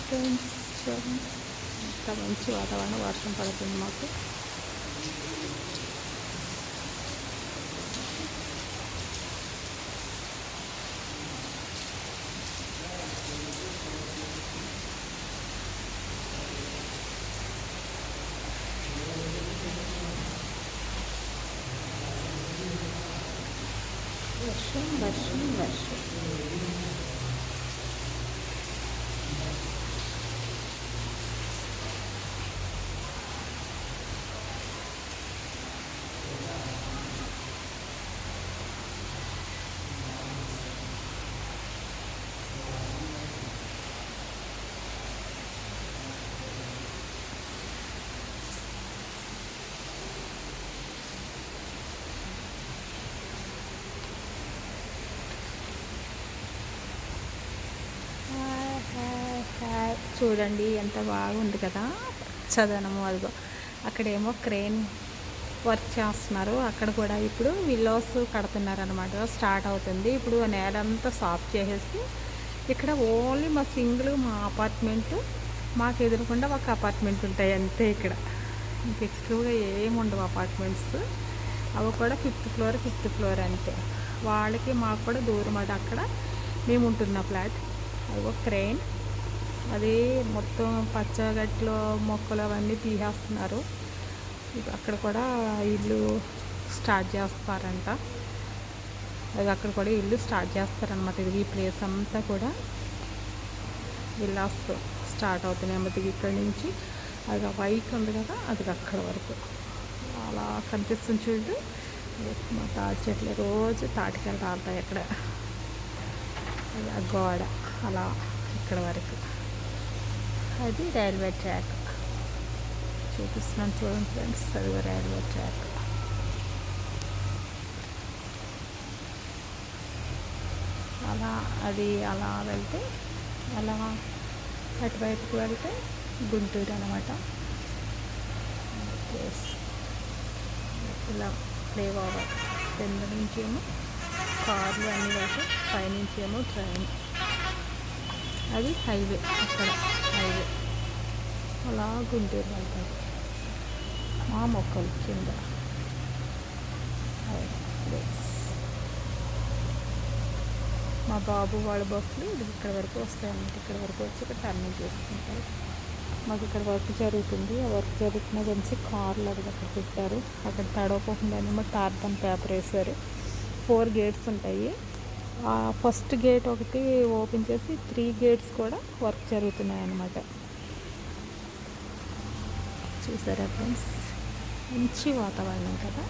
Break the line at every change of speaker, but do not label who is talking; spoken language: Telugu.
ఫ్రెండ్స్ చూడండి ఎంత మంచి వాతావరణం, వర్షం పడుతుంది మాకు. వర్షం వర్షం వర్షం. చూడండి ఎంత బాగుంది కదా పచ్చదనము. అదిగో అక్కడేమో క్రేన్ వర్క్ చేస్తున్నారు. అక్కడ కూడా ఇప్పుడు విల్లోస్ కడుతున్నారు అనమాట. స్టార్ట్ అవుతుంది ఇప్పుడు. నేలంతా సాఫ్ చేసేసి ఇక్కడ ఓన్లీ మా అపార్ట్మెంట్, మాకు ఎదురుకుండా ఒక అపార్ట్మెంట్ ఉంటాయి అంతే. ఇక్కడ ఇంకెక్కువగా ఏముండవు అపార్ట్మెంట్స్. అవి కూడా ఫిఫ్త్ ఫ్లోర్ అంతే. వాళ్ళకి మాకు కూడా దూరం. అది అక్కడ మేము ఉంటున్న ఫ్లాట్. అదిగో క్రేన్, అది మొత్తం పచ్చగట్లో మొక్కలు అవన్నీ తీసేస్తున్నారు. అక్కడ కూడా ఇల్లు స్టార్ట్ చేస్తారంట. అది అక్కడ కూడా ఇల్లు స్టార్ట్ చేస్తారనమాట. ఇది ఈ ప్లేస్ అంతా కూడా విల్లాస్ స్టార్ట్ అవుతున్నాయి అన్నమాట. ఇక్కడ నుంచి అది బైక్ ఉంది కదా, అది అక్కడ వరకు అలా కనిపిస్తుంది చూడు. మా తాటి చెట్లు రోజు తాటికాయలు రాలుతాయి అక్కడ. అది ఆ గోడ అలా ఇక్కడ వరకు. అది రైల్వే ట్రాక్ చూపిస్తున్నాను చూడండి ఫ్రెండ్స్. అది రైల్వే ట్రాక్. అలా వెళ్తే అలా అటువైపుకి వెళ్తే గుంటూరు అనమాట. ప్లేస్ ఇలా ఫ్లైఓవర్ కింద నుంచి ఏమో కార్లు అన్నీ వెళ్తే, పైనుంచి ఏమో ట్రైన్. అది హైవే, అక్కడ హైవే అలా గుంటూరు వెళ్తారు. మా మొక్కలు కింద మా బాబు వాళ్ళ బస్సులు ఇక్కడ వరకు వస్తాయన్నమాట. ఇక్కడ వరకు వచ్చి ఇక్కడ టర్నింగ్ చేసుకుంటారు. మాకు ఇక్కడ వర్క్ జరుగుతుంది. ఆ వర్క్ జరుగుతున్న గురించి కార్లు అది అక్కడ పెట్టారు. అక్కడ తడవకుండా ఏమో టార్పన్ పేపర్ వేశారు. 4 గేట్స్ ఉంటాయి. ఫస్ట్ గేట్ ఒకటి ఓపెన్ చేసి 3 గేట్స్ కూడా వర్క్ జరుగుతున్నాయి అన్నమాట. చూసారా ఫ్రెండ్స్, మంచి వాతావరణం కదా.